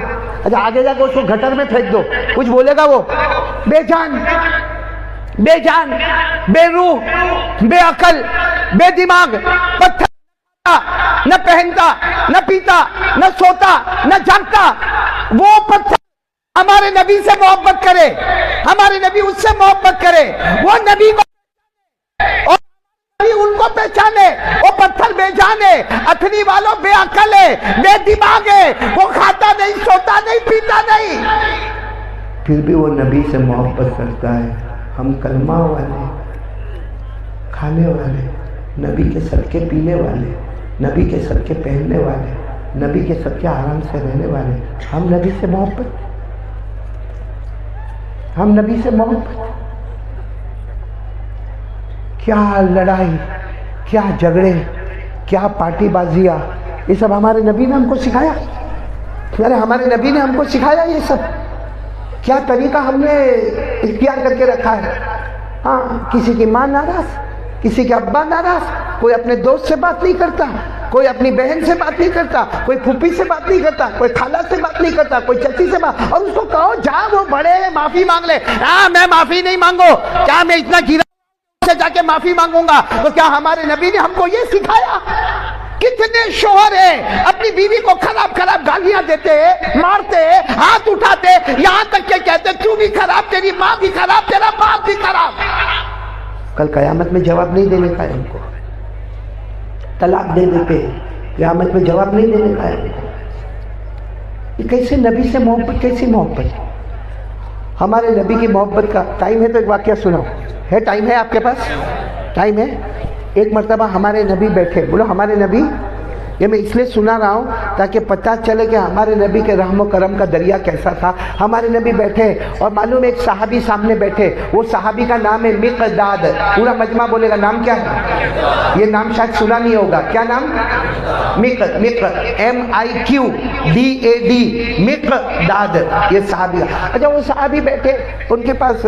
اچھا آگے جا کے اس کو گٹر میں پھینک دو، کچھ بولے گا وہ؟ بے جان، بے جان، بے روح، بے عقل، بے دماغ پتھر نہ پہنتا، نہ پیتا، نہ سوتا، نہ جاگتا، وہ پتھر ہمارے نبی سے محبت کرے، ہمارے نبی اس سے محبت کرے، وہ نبی کو اور ان کو پہچانے، وہ پتھر بے جان ہے، اتھنی والوں بے عقل ہے، بے دماغ ہے، وہ کھاتا نہیں، سوتا نہیں، پیتا نہیں، پھر بھی وہ نبی سے محبت کرتا ہے۔ ہم کلمہ والے، کھانے والے، نبی کے صدقے پینے والے، نبی کے صدقے پہننے والے، نبی کے صدقے آرام سے رہنے والے، ہم نبی سے محبت، ہم نبی سے محبت، کیا لڑائی، کیا جھگڑے، کیا پارٹی بازیاں، یہ سب ہمارے نبی نے ہم کو سکھایا۔ ارے ہمارے نبی نے ہم کو سکھایا یہ سب، کیا طریقہ ہم نے اختیار کر کے رکھا ہے۔ ہاں کسی کی ماں ناراض، کسی کے ابا ناراض، کوئی اپنے دوست سے بات نہیں کرتا، کوئی اپنی بہن سے بات نہیں کرتا، کوئی پھوپھی سے بات نہیں کرتا، کوئی خالہ سے بات نہیں کرتا، کوئی چچی سے بات، اور اس کو کہو جا وہ بڑے معافی مانگ لے، ہاں میں معافی نہیں مانگو، کیا میں اتنا گرا سے جا کے معافی مانگوں گا؟ تو کیا ہمارے نبی نے ہم کو یہ سکھایا؟ کتنے شوہر ہیں اپنی بیوی کو خراب خراب گالیاں دیتے، مارتے، ہاتھ اٹھاتے، یہاں تک کہ کہتے تو بھی خراب، تیری ماں بھی خراب، تیرا باپ بھی خراب۔ کل قیامت میں جواب نہیں دینے کا ہے ان کو، طلاق دے دیتے، قیامت میں جواب نہیں دینے کا ہے ان کو۔ یہ کیسے نبی سے محبت، کیسی محبت؟ ہمارے نبی کی محبت کا ٹائم ہے تو ایک واقعہ سناؤ، ہے ٹائم ہے آپ کے پاس؟ ٹائم ہے؟ ایک مرتبہ ہمارے نبی بیٹھے، بولو ہمارے نبی یہ میں اس لیے سنا رہا ہوں تاکہ پتہ چلے کہ ہمارے نبی کے رحم و کرم کا دریا کیسا تھا. ہمارے نبی بیٹھے اور معلوم ایک صحابی سامنے بیٹھے, وہ صحابی کا نام ہے مقداد. پورا مجمع بولے گا نام کیا ہے؟ یہ نام شاید سنا نہیں ہوگا. کیا نام؟ MIQDAD, مقداد. یہ صحابی. اچھا وہ صحابی بیٹھے, ان کے پاس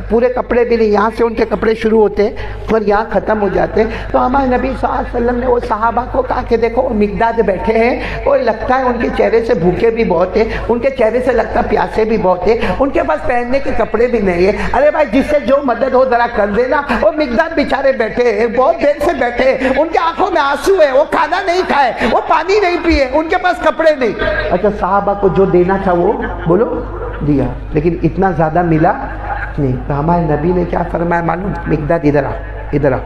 پورے کپڑے بھی نہیں, یہاں سے ان کے کپڑے شروع ہوتے اور یہاں ختم ہو جاتے. تو ہمارے نبی صلی اللہ علیہ وسلم نے وہ صحابہ کو کہا کہ دیکھو مقداد بیٹھے ہیں, اور لگتا ہے ان کے چہرے سے بھوکے بھی بہت ہیں, ان کے چہرے سے لگتا ہے پیاسے بھی بہت ہیں, ان کے پاس پہننے کے کپڑے بھی نہیں ہیں. ارے بھائی جس سے جو مدد ہو ذرا کر دینا. وہ مقداد بیچارے بیٹھے ہیں, بہت دیر سے بیٹھے ہیں, ان کے آنکھوں میں آنسو ہے, وہ کھانا نہیں کھائے, وہ پانی نہیں پیے, ان کے پاس کپڑے نہیں. اچھا صحابہ کو جو دینا تھا وہ بولو دیا, لیکن اتنا زیادہ ملا نہیں. تو ہمارے نبی نے کیا فرمایا معلوم؟ مقداد ادھر آ, ادھر آ.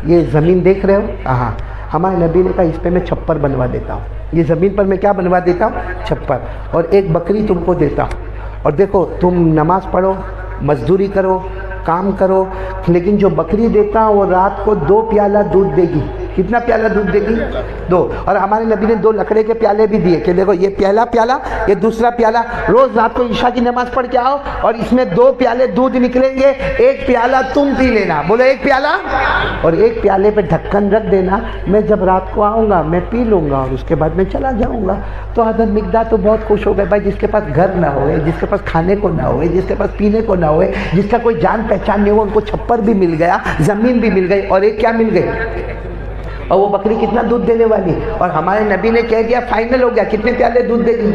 یہ زمین دیکھ رہے ہو؟ ہاں. ہمارے نبی نے کہا اس پہ میں چھپر بنوا دیتا ہوں. یہ زمین پر میں کیا بنوا دیتا ہوں؟ چھپر. اور ایک بکری تم کو دیتا ہوں, اور دیکھو تم نماز پڑھو, مزدوری کرو, کام کرو, لیکن جو بکری دیتا ہوں وہ رات کو 2 پیالہ دودھ دے گی. کتنا پیالہ دودھ دے گی؟ 2. اور ہمارے نبی نے 2 لکڑے کے پیالے بھی دیے کہ دیکھو یہ پہلا پیالہ, یہ دوسرا پیالہ. روز رات کو عشاء کی نماز پڑھ کے آؤ اور اس میں 2 پیالے دودھ نکلیں گے, 1 پیالہ تم پی لینا. بولو 1 پیالہ, اور 1 پیالے پہ ڈھکن رکھ دینا, میں جب رات کو آؤں گا میں پی لوں گا اور اس کے بعد میں چلا جاؤں گا. تو حضرت مقداد تو بہت خوش ہو گئے. بھائی جس کے پاس گھر نہ ہوئے, جس کے پاس کھانے کو نہ ہوئے, جس کے پاس پینے کو نہ ہوئے, جس کا کوئی جان پہچان نہیں ہو, ان کو چھپر بھی مل گیا, زمین بھی مل گئی, اور ایک کیا مل گئی؟ اور وہ بکری کتنا دودھ دینے والی. اور ہمارے نبی نے کہہ دیا فائنل ہو گیا, کتنے پیالے دودھ دے گی؟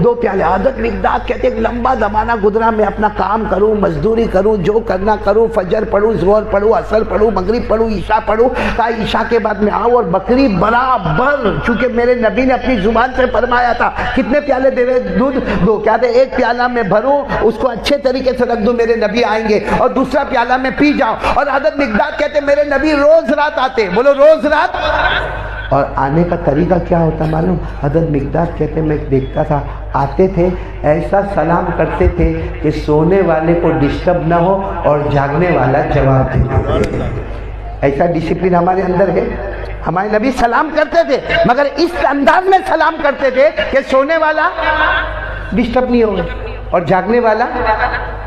2 پیالے. حضرت مقداد کہتے ہیں لمبا زمانہ گزرا, میں اپنا کام کروں, مزدوری کروں, جو کرنا کروں, فجر پڑھوں, ظہر پڑھوں, عصر پڑھوں, مغرب پڑھوں, عشاء پڑھوں. کہا عشاء کے بعد میں آؤں اور بکری برابر, چونکہ میرے نبی نے اپنی زبان سے فرمایا تھا کتنے پیالے دے رہے دودھ؟ 2. کہتے 1 پیالہ میں بھروں, اس کو اچھے طریقے سے رکھ دوں, میرے نبی آئیں گے, اور دوسرا پیالہ میں پی جاؤں. اور حضرت مقداد کہتے میرے نبی روز رات آتے. بولو روز رات. اور آنے کا طریقہ کیا ہوتا معلوم؟ حضرت مقداد کہتے میں دیکھتا تھا, آتے تھے ایسا سلام کرتے تھے کہ سونے والے کو ڈسٹرب نہ ہو اور جاگنے والا جواب دے. ایسا ڈسپلن ہمارے اندر ہے. ہمارے نبی سلام کرتے تھے مگر اس انداز میں سلام کرتے تھے کہ سونے والا ڈسٹرب نہیں ہوگا اور جاگنے والا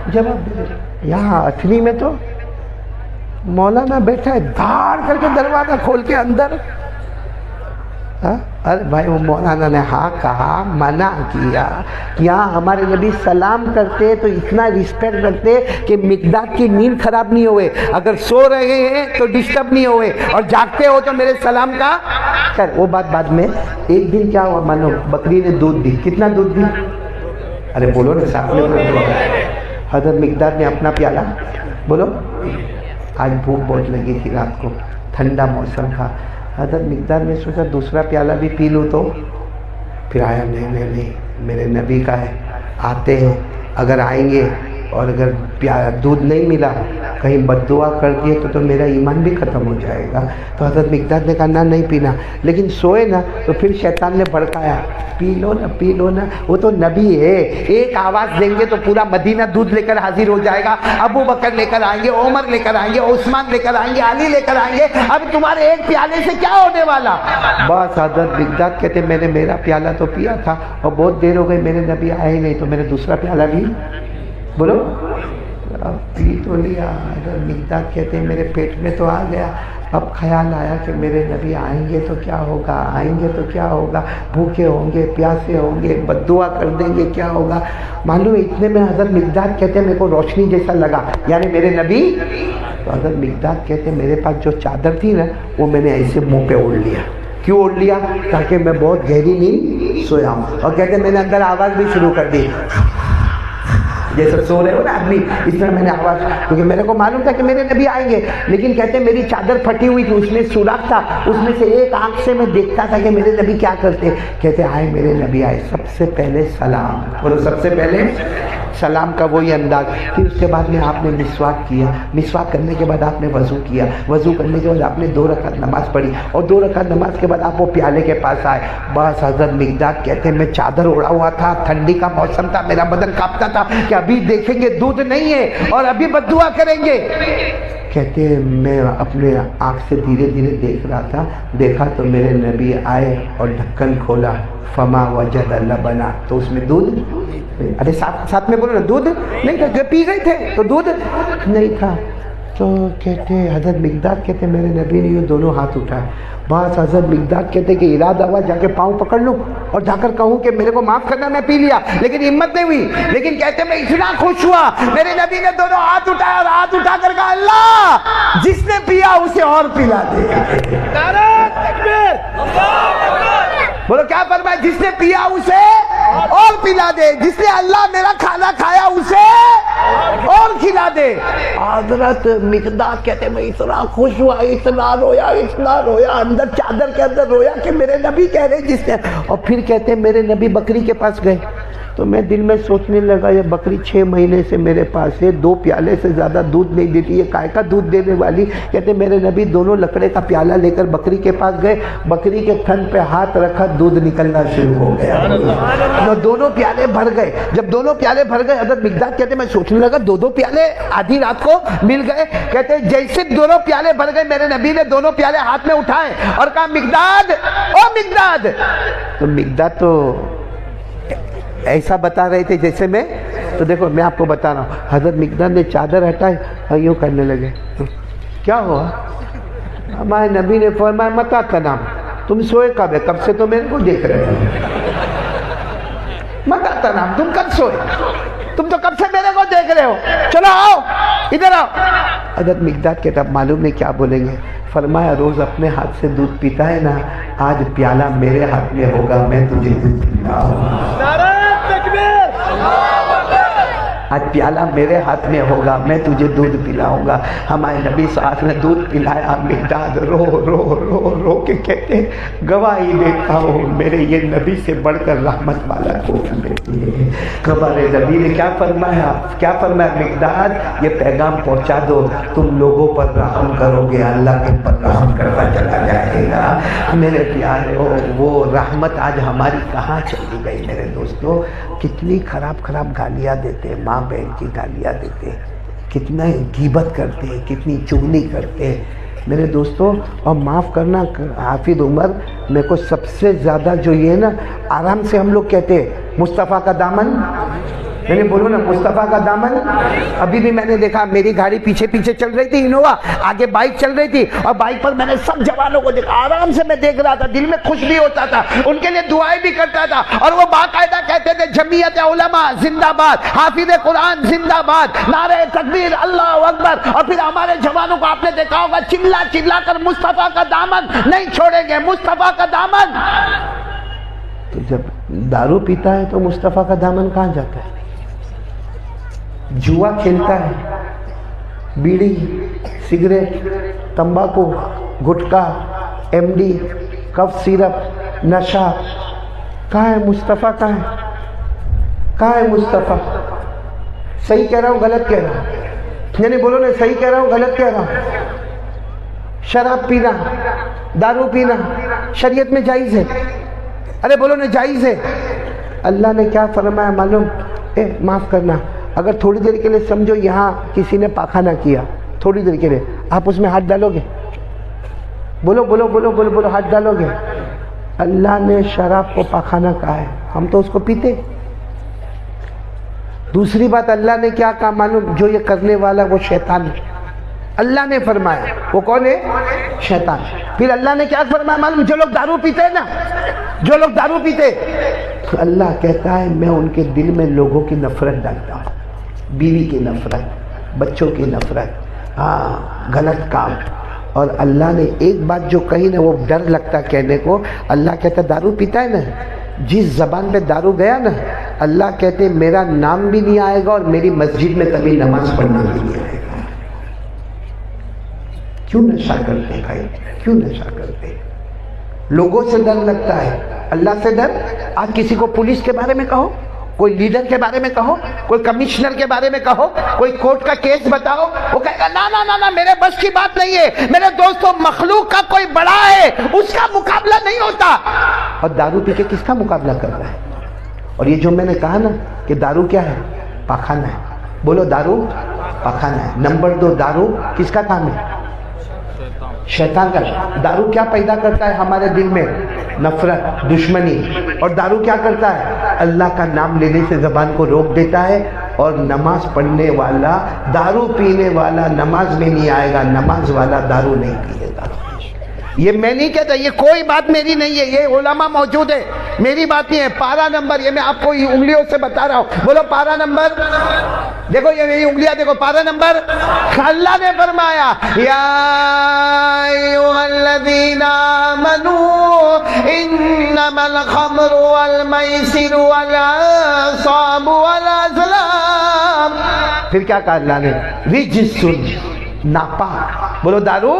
جواب دے. یہاں اتنی میں تو مولانا بیٹھا ہے, دھاڑ کر کے دروازہ کھول کے اندر. ارے بھائی وہ مولانا نے ہاں کہا, منع کیا. یہاں ہمارے نبی سلام کرتے تو اتنا رسپیکٹ رکھتے کہ مقداد کی نیند خراب نہیں ہوئے, اگر سو رہے ہیں تو ڈسٹرب نہیں ہوئے, اور جاگتے ہو تو میرے سلام کا کر. وہ بات بعد میں. ایک دن کیا ہوا مانو, بکری نے دودھ دی. کتنا دودھ دی؟ ارے بولو نا ساتھ میں. حضرت مقداد نے اپنا پیالہ, بولو, آج بھوک بہت لگی تھی رات کو, ٹھنڈا موسم تھا. حضرت مقداد نے سوچا دوسرا پیالہ بھی پی لوں, تو پھر آیا نہیں میرے نبی کا ہے, آتے ہیں, اگر آئیں گے اور اگر دودھ نہیں ملا, کہیں بد دعا کر دیے تو میرا ایمان بھی ختم ہو جائے گا. تو حضرت مقداد نے کہا نہیں پینا, لیکن سوئے نا تو پھر شیطان نے بھڑکایا, پی لو نا. وہ تو نبی ہے, ایک آواز دیں گے تو پورا مدینہ دودھ لے کر حاضر ہو جائے گا. ابو بکر لے کر آئیں گے, عمر لے کر آئیں گے, عثمان لے کر آئیں گے, علی لے کر آئیں گے. اب تمہارے ایک پیالے سے کیا ہونے والا؟ بس حضرت مقداد کہتے میں نے میرا پیالہ تو پیا تھا اور بہت دیر ہو گئی, میرے نبی آئے نہیں, تو میں نے دوسرا پیالہ بھی, بولو, پی تو لیا. حضرت مقداد کہتے ہیں میرے پیٹ میں تو آ گیا. اب خیال آیا کہ میرے نبی آئیں گے تو کیا ہوگا, بھوکے ہوں گے, پیاسے ہوں گے, بد دعا کر دیں گے, کیا ہوگا معلوم ہے. اتنے میں حضرت مقداد کہتے ہیں میرے کو روشنی جیسا لگا, یعنی میرے نبی. تو حضرت مقداد کہتے ہیں میرے پاس جو چادر تھی نا وہ میں نے ایسے منہ پہ اوڑھ لیا. کیوں اوڑھ لیا؟ تاکہ میں بہت گہری نیند سویا ہوں. اور کہتے ہیں میں نے اندر آواز بھی شروع کر دی, جیسے سو رہے ہو نا آدمی, اس طرح میں نے آواز, کیونکہ میرے کو معلوم تھا کہ میرے نبی آئیں گے. لیکن کہتے ہیں میری چادر پھٹی ہوئی تھی, اس میں سوراخ تھا, اس میں سے ایک آنکھ سے میں دیکھتا تھا کہ میرے نبی کیا کرتے. کہتے آئے میرے نبی آئے, سب سے پہلے سلام, بولو سب سے پہلے سلام کا وہی انداز. پھر اس کے بعد میں آپ نے مسواک کیا, مسواک کرنے کے بعد آپ نے وضو کیا, وضو کرنے کے بعد آپ نے 2 رکعت نماز پڑھی, اور 2 رکعت نماز کے بعد آپ وہ پیالے کے پاس آئے. بس حضرت مقداد کہتے ہیں میں چادر اڑا ہوا تھا, ٹھنڈی کا موسم تھا, میرا بدن کانپتا تھا کہ ابھی دیکھیں گے دودھ نہیں ہے اور ابھی بد دعا کریں گے. کہتے ہیں میں اپنے آنکھ سے دھیرے دھیرے دیکھ رہا تھا، دیکھا تو میرے نبی آئے اور ڈھکن کھولا، فما وجد لبنا، تو اس میں دودھ، ارے ساتھ میں بولو نا، دودھ نہیں تھا، جو پی گئے تھے تو دودھ نہیں تھا۔ تو کہتے حضرت مقداد کہتے میرے نبی نے یہ دونوں ہاتھ اٹھائے، بس حضرت مقداد کہتے کہ ارادہ ہوا جا کے پاؤں پکڑ لوں اور جا کر کہوں کہ میرے کو معاف کرنا، میں پی لیا، لیکن ہمت نہیں ہوئی۔ لیکن کہتے میں اتنا خوش ہوا، میرے نبی نے دونوں ہاتھ اٹھایا اور ہاتھ اٹھا کر کہا اللہ جس نے پیا اسے اور پلا دے۔ نعرہ تکبیر، بولو کیا فرمایا؟ جس نے پیا اسے اور پلا دے، جس نے اللہ میرا کھانا کھایا اسے اور کھلا دے۔ حضرت مقداد کہتے میں اتنا خوش ہوا، اتنا رویا، اندر چادر کے اندر رویا کہ میرے نبی کہہ رہے جس نے، اور پھر کہتے میرے نبی بکری کے پاس گئے تو میں دل میں سوچنے لگا یہ بکری 6 مہینے سے میرے پاس ہے، 2 پیالے سے زیادہ دودھ نہیں دیتی، یہ کائے کا دودھ دینے والی؟ کہتے میرے نبی دونوں لکڑے کا پیالہ لے کر بکری کے پاس گئے، بکری کے تھن پہ ہاتھ رکھا، دودھ نکلنا شروع ہو گیا، دونوں پیالے بھر گئے۔ جب دونوں پیالے بھر گئے حضرت مقداد کہتے میں سوچنے لگا 2 پیالے آدھی رات کو مل گئے۔ کہتے جیسے دونوں پیالے بھر گئے میرے نبی نے دونوں پیالے ہاتھ میں اٹھائے اور کہا مقداد، او مقداد۔ تو مقداد تو ایسا بتا رہے تھے جیسے میں، تو دیکھو میں آپ کو بتا رہا ہوں، حضرت مقداد نے چادر ہٹائی اور یوں کرنے لگے، کیا ہوا؟ ہمارے نبی نے فرمایا متا تنام، تم سوئے کب ہے؟ کب سے تو میرے کو دیکھ رہے ہو، متا تنام، تم کب سوئے؟ تم تو کب سے میرے کو دیکھ رہے ہو، چلو آؤ ادھر آؤ۔ حضرت مقداد کہتا معلوم نہیں کیا بولیں گے، فرمایا روز اپنے ہاتھ سے دودھ پیتا ہے نا، آج پیالہ میرے ہاتھ میں ہوگا، میں تجھے دودھ پلاؤں گا۔ آج پیالہ میرے ہاتھ میں ہوگا، میں تجھے دودھ پلاؤں گا۔ ہمارے نبی صلی اللہ علیہ وسلم نے دودھ پلایا، مقداد رو رو رو رو کے کہتے گواہی دیتا ہوں میرے یہ نبی سے بڑھ کر رحمت والا کوئی نہیں ہے۔ ہمارے نبی نے کیا فرمایا؟ مقداد یہ پیغام پہنچا دو، تم لوگوں پر رحم کرو گے، اللہ تم پر رحم کرتا چلا جائے گا۔ میرے پیارو وہ رحمت آج ہماری کہاں چلی گئی میرے دوستو؟ کتنی خراب گالیاں دیتے، ماں بہن کی گالیاں دیتے، کتنا غیبت کرتے، کتنی چغلی کرتے میرے دوستو۔ اور معاف کرنا حافظ عمر، میرے کو سب سے زیادہ جو یہ ہے نا، آرام سے ہم لوگ کہتے مصطفیٰ کا دامن، میں نے بولو نا مصطفیٰ کا دامن۔ ابھی بھی میں نے دیکھا میری گاڑی پیچھے چل رہی تھی انووا، آگے بائک چل رہی تھی، اور بائک پر میں نے سب جوانوں کو دیکھا، آرام سے میں دیکھ رہا تھا، دل میں خوش بھی ہوتا تھا، ان کے لیے دعائیں بھی کرتا تھا، اور وہ باقاعدہ کہتے تھے جمعیت علماء زندہ باد، حافظ قرآن زندہ باد، نعرہ تکبیر، اللہ اکبر۔ اور پھر ہمارے جوانوں کو آپ نے دیکھا ہوگا چلا کر مصطفیٰ کا دامن نہیں چھوڑیں گے، مصطفیٰ کا دامن۔ تو جب دارو پیتا ہے تو مصطفیٰ کا دامن کہاں جاتا ہے؟ جوا کھیلتا ہے، بیڑی، سگریٹ، تمباکو، گٹکا، ایم ڈی، کف سیرپ، نشہ، کہاں ہے مصطفیٰ؟ کہاں ہے مصطفیٰ؟ صحیح کہہ رہا ہوں غلط کہہ رہا ہوں؟ یعنی بولو نا صحیح کہہ رہا ہوں غلط کہہ رہا ہوں؟ شراب پینا، دارو پینا شریعت میں جائز ہے؟ ارے بولو نا جائز ہے۔ اللہ نے کیا فرمایا معلوم؟ معاف کرنا، اگر تھوڑی دیر کے لیے سمجھو یہاں کسی نے پاخانہ کیا، تھوڑی دیر کے لیے آپ اس میں ہاتھ ڈالو گے؟ بولو بولو بولو بولو بولو، ہاتھ ڈالو گے؟ اللہ نے شراب کو پاخانہ کہا ہے، ہم تو اس کو پیتے۔ دوسری بات اللہ نے کیا کہا معلوم؟ جو یہ کرنے والا وہ شیطان ہے، اللہ نے فرمایا۔ وہ کون ہے؟ شیطان۔ پھر اللہ نے کیا فرمایا معلوم؟ جو لوگ دارو پیتے ہیں نا، جو لوگ دارو پیتے، اللہ کہتا ہے میں ان کے دل میں لوگوں کی نفرت ڈالتا ہوں، بیوی کی نفرت، بچوں کی نفرت، غلط کام۔ اور اللہ نے ایک بات جو کہی نا، وہ ڈر لگتا کہنے کو، اللہ کہتا دارو پیتا ہے نا، جس زبان پہ دارو گیا نا، اللہ کہتے میرا نام بھی نہیں آئے گا اور میری مسجد میں کبھی نماز پڑھنا بھی نہیں آئے گا۔ کیوں نشہ کرتے بھائی؟ کیوں نشہ کرتے؟ لوگوں سے ڈر لگتا ہے، اللہ سے ڈر؟ آج کسی کو پولیس کے بارے میں کہو، کوئی لیڈر کے بارے میں کہو، کوئی کمشنر کے بارے میں کہو، کوئی کورٹ کا کیس بتاؤ، وہ کہے گا نا نا نا نا میرے بس کی بات نہیں ہے۔ میرے دوستوں مخلوق کا کوئی بڑا ہے، اس کا مقابلہ نہیں ہوتا۔ اور دارو پی کے کس کا مقابلہ کر رہا ہے؟ اور یہ جو میں نے کہا نا کہ دارو کیا ہے؟ پاخانہ ہے۔ بولو دارو پخانا ہے. نمبر 2 دارو کس کا کام ہے؟ شیطان کا. دارو کیا پیدا کرتا ہے ہمارے دل میں؟ نفرت، دشمنی. اور دارو کیا کرتا ہے؟ اللہ کا نام لینے سے زبان کو روک دیتا ہے. اور نماز پڑھنے والا، دارو پینے والا نماز میں نہیں آئے گا، نماز والا دارو نہیں پیے گا. یہ میں نہیں کہتا، یہ کوئی بات میری نہیں ہے، یہ علماء موجود ہے، میری بات نہیں ہے. پارا نمبر، یہ میں آپ کو انگلیوں سے بتا رہا ہوں. بولو پارا نمبر. دیکھو یہ میری انگلیاں دیکھو. پارا نمبر. اللہ نے فرمایا یا ایھا الذین آمنوا انما الخمر والمیسر والانصاب والازلام. پھر کیا کہا اللہ نے؟ رجس، ناپاک. بولو دارو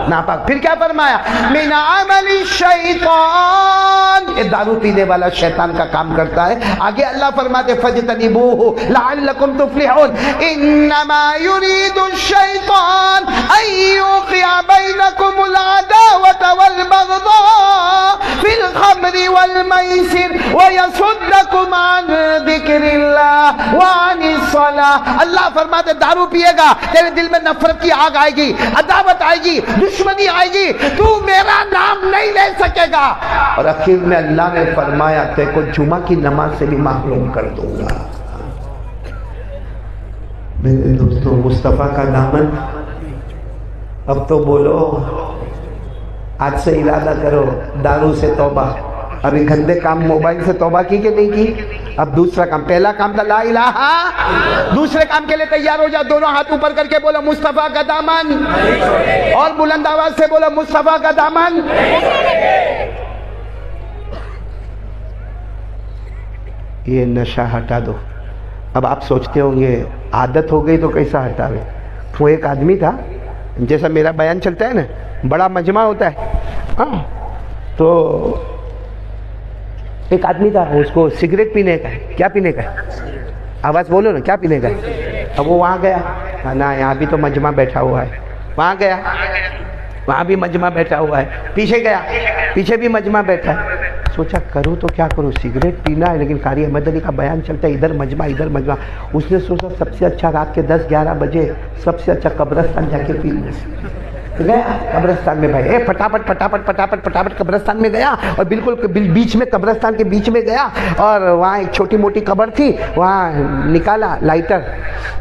ناپاک. پھر کیا فرمایا؟ من عمل الشیطان، یہ دارو پینے والا شیطان کا کام کرتا ہے. آگے اللہ فرماتے فَاجْتَنِبُوهُ لَعَلَّكُمْ تُفْلِحُونَ انما يريد الشیطان ان يوقع بينكم العداوة والبغضاء في الخمر والمیسر ويصدكم عن ذکر اللہ وعن الصلاة. اللہ فرماتے دارو پیے گا، تیرے دل میں نفرت کی آگ آئے گی، عداوت آئے گی، دشمنی آئے گی، تو میرا نام نہیں لے سکے گا. اور آخر میں اللہ نے فرمایا تے کو جمعہ کی نماز سے بھی محروم کر دوں گا. میرے دوستوں، مصطفیٰ کا دامن. اب تو بولو، آج سے ارادہ کرو دارو سے توبہ. ابھی گندے کام موبائل سے توبہ کی کہ نہیں کی؟ اب دوسرا کام. پہلا کام تھا لا الہ، دوسرے کام کے لیے تیار ہو جاؤ. دونوں ہاتھ اوپر کر کے بولو مصطفیٰ کا دامن، اور بلند آواز سے بولو مصطفیٰ کا دامن. یہ نشہ ہٹا دو. اب آپ سوچتے ہوں گے عادت ہو گئی تو کیسا ہٹاوے؟ وہ ایک آدمی تھا، جیسا میرا بیان چلتا ہے نا، بڑا مجمع ہوتا ہے، ہاں، تو ایک آدمی تھا، اس کو سگریٹ پینے کا ہے. کیا پینے کا ہے؟ آواز بولو نا، کیا پینے کا ہے؟ اب وہ وہاں گیا نا، یہاں بھی تو مجمع بیٹھا ہوا ہے. وہاں گیا، وہاں بھی مجمع بیٹھا ہوا ہے. پیچھے گیا، پیچھے بھی مجمع بیٹھا ہے. سوچا کروں تو کیا کروں، سگریٹ پینا ہے لیکن قاری احمد علی کا بیان چلتا ہے، ادھر مجمع ادھر مجمع. اس نے سوچا سب سے اچھا رات کے 10-11 بجے سب سے اچھا قبرستان جا کے پی لوں. گیا قبرستان میں، بھائی پٹاپٹ پٹاپٹ پٹاپٹ پٹاپٹ قبرستان میں گیا، اور بالکل بیچ میں، قبرستان کے بیچ میں گیا، اور وہاں ایک چھوٹی موٹی قبر تھی، وہاں نکالا لائٹر.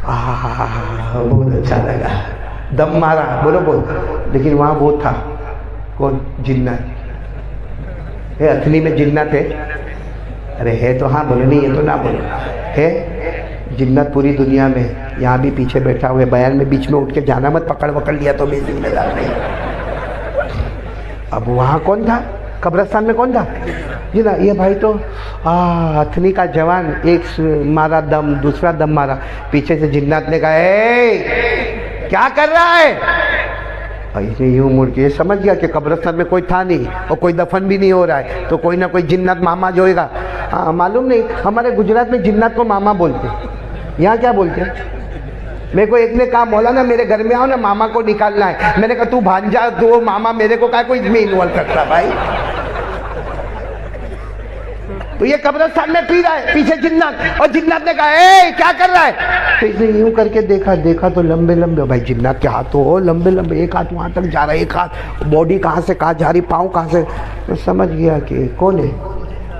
بہت اچھا لگا، دم مارا. بولو بول. لیکن وہاں وہ تھا کون؟ جنات. اتنی میں جنات ہے. ارے ہے تو ہاں بولو، نہیں ہے تو نہ بولو. ہے جنات پوری دنیا میں. یہاں بھی پیچھے بیٹھا ہوئے، بیان میں بیچ میں اٹھ کے جانا مت، پکڑ وکڑ لیا تو میں ذمہ دار نہیں. اب وہاں کون تھا؟ قبرستان میں کون تھا؟ جی نا، یہ بھائی تو اتنی کا جوان، ایک مارا دم، دوسرا دم مارا. پیچھے سے جنات نے کہا اے کیا کر رہا ہے؟ ایسے یوں مڑ کے سمجھ گیا کہ قبرستان میں کوئی تھا نہیں اور کوئی دفن بھی نہیں ہو رہا ہے، تو کوئی نہ کوئی جنات ماما جو ہوگا. معلوم نہیں، ہمارے گجرات میں جنات کو ماما بولتے، یہاں کیا بولتے ہیں؟ میرے کو ایک نے کہا مولانا میرے گھر میں آؤ نا، ماما کو نکالنا ہے. میں نے کہا تو بھانجا، تو ماما میرے کو کہا کوئی میں انوالو کرتا بھائی. تو یہ قبرستان میں پی رہا ہے، پیچھے جنات، اور جنات نے کہا اے کیا کر رہا ہے؟ تو اسے یوں کر کے دیکھا تو لمبے لمبے، بھائی جنات کے ہاتھ تو لمبے لمبے، ایک ہاتھ وہاں تک جا رہا ہے، ایک ہاتھ باڈی کہاں سے کہاں جا رہی، پاؤں کہاں سے. میں سمجھ گیا کہ کون ہے؟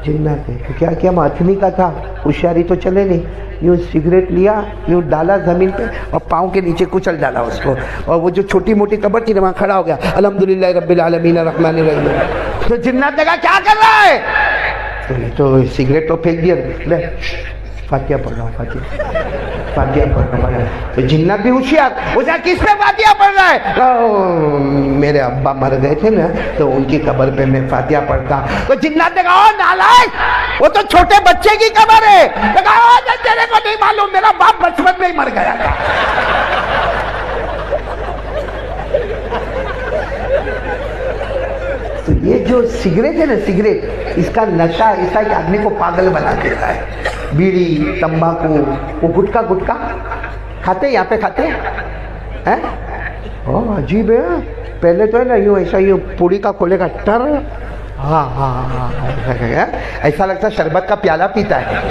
جنات ہے. کیا کیا ماتھنی کا تھا، ہوشیاری تو چلے نہیں. یوں سگریٹ لیا، یوں ڈالا زمین پہ، اور پاؤں کے نیچے کچل ڈالا اس کو، اور وہ جو چھوٹی موٹی قبر تھی وہاں کھڑا ہو گیا، الحمدللہ رب العالمین الرحمن الرحیم. تو جنات نے کہا کیا کر رہا ہے؟ تو سگریٹ تو پھینک دیا. لے فاتحہ پڑھ رہا ہوں، فاتحہ پڑھ رہا ہوں. تو جنات بھی ہوشیار، اسے کس پہ فاتحہ پڑھ رہا ہے؟ میرے ابا مر گئے تھے نا، تو ان کی قبر پہ میں فاتحہ پڑھتا. تو جنات نے کہا نالائق، وہ تو چھوٹے بچے کی قبر ہے. کہا تیرے کو نہیں معلوم، میرا باپ بچپن میں ہی مر گیا تھا. تو یہ جو سگریٹ ہے نا، سگریٹ، اس کا نشہ ایسا کہ آدمی کو پاگل بنا دیتا ہے. بیڑی، تمباکو، وہ گٹکا کھاتے یہاں پہ کھاتے ہیں. عجیب ہے. پہلے تو ہے نا یوں ایسا، یوں پوڑی کا کھولے گا، ٹر، ہاں ایسا لگتا ہے شربت کا پیالہ پیتا ہے.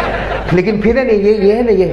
لیکن پھر ہے نہیں، یہ ہے نا، یہ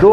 2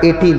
18,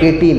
18,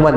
1,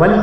1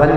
1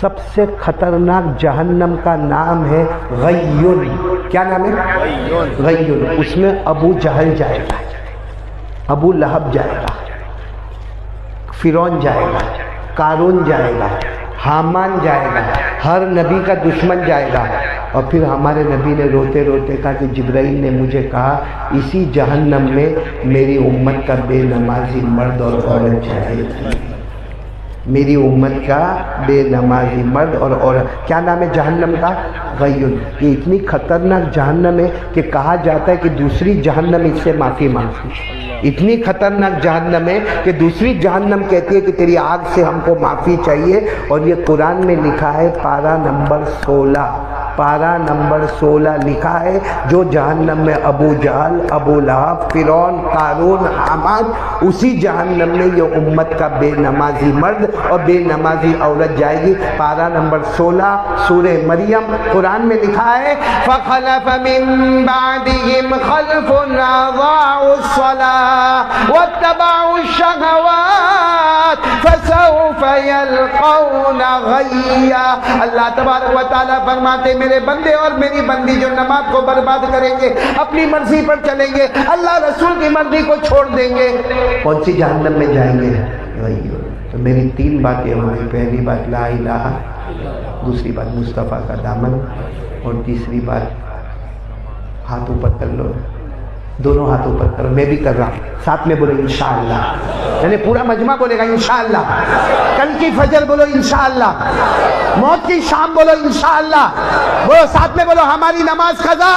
سب سے خطرناک جہنم کا نام ہے غیون. کیا نام ہے؟ غیون. اس میں ابو جہل جائے گا، ابو لہب جائے گا، فرعون جائے گا، قارون جائے گا، حامان جائے گا، ہر نبی کا دشمن جائے گا. اور پھر ہمارے نبی نے روتے روتے کہا کہ جبرائیل نے مجھے کہا اسی جہنم میں میری امت کا بے نمازی مرد اور عورت جائے گی. میری امت کا بے نمازی مرد اور عورت. کیا نام ہے جہنم کا؟ غیون. یہ اتنی خطرناک جہنم ہے کہ کہا جاتا ہے کہ دوسری جہنم اس سے معافی مانگتی. اتنی خطرناک جہنم ہے کہ دوسری جہنم کہتی ہے کہ تیری آگ سے ہم کو معافی چاہیے. اور یہ قرآن میں لکھا ہے پارہ نمبر 16، پارہ نمبر 16 لکھا ہے جو جہنم میں ابو جہل، ابو لہب، فرعون، قارون، حامان، اسی جہنم میں یہ امت کا بے نمازی مرد اور بے نمازی عورت جائے گی. پارہ نمبر 16 سورہ مریم، قرآن میں لکھا ہے فَخَلَفَ مِن بَعْدِهِمْ خَلْفٌ أَضَاعُوا الصَّلَاةَ وَاتَّبَعُوا الشَّهَوَاتِ فَسَوْفَ يَلْقَوْنَ غَيًّا. اللہ تبارک و تعالیٰ فرماتے میرے بندے اور میری بندی جو نماز کو برباد کریں گے، اپنی مرضی پر چلیں گے، اللہ رسول کی مرضی کو چھوڑ دیں گے، کون سی جہنم میں جائیں گے؟ تو میری 3 باتیں ہوئی. پہلی بات لا الہ، دوسری بات مصطفیٰ کا دامن، اور تیسری بات ہاتھ اوپر کر لو. دونوں ہاتھ اوپر کرو. میں بھی کر رہا ہوں، ساتھ میں بولو انشاءاللہ. یعنی پورا مجمع بولے گا انشاءاللہ. کل کی فجر بولو انشاءاللہ. موت کی شام بولو انشاءاللہ. بولو ساتھ میں بولو ہماری نماز قضا.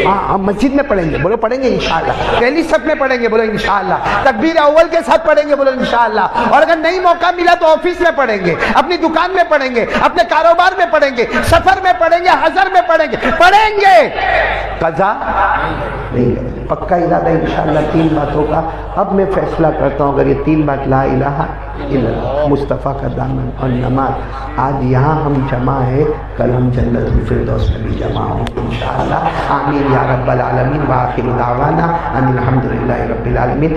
ہاں ہم مسجد میں پڑھیں گے، بولو پڑھیں گے انشاءاللہ. پہلی صف میں پڑھیں گے، بولو انشاءاللہ. تکبیر اول کے ساتھ پڑھیں گے، بولو انشاءاللہ. اور اگر نہیں موقع ملا تو آفس میں پڑھیں گے، اپنی دکان میں پڑھیں گے، اپنے کاروبار میں پڑھیں گے، سفر میں پڑھیں گے، حضر میں پڑھیں گے، پڑھیں گے. قضا نہیں ہے. پکا ارادہ انشاءاللہ 3 باتوں کا. اب میں فیصلہ کرتا ہوں اگر یہ 3 بات لا الہ الا اللہ، مصطفیٰ کا دامن اور نماز، آج یہاں ہم جمع ہے، کل ہم جنت الفردوس میں بھی جمع ہوں انشاءاللہ. آمین یا رب العالمین. وآخر دعوانا ان الحمدللہ رب العالمین.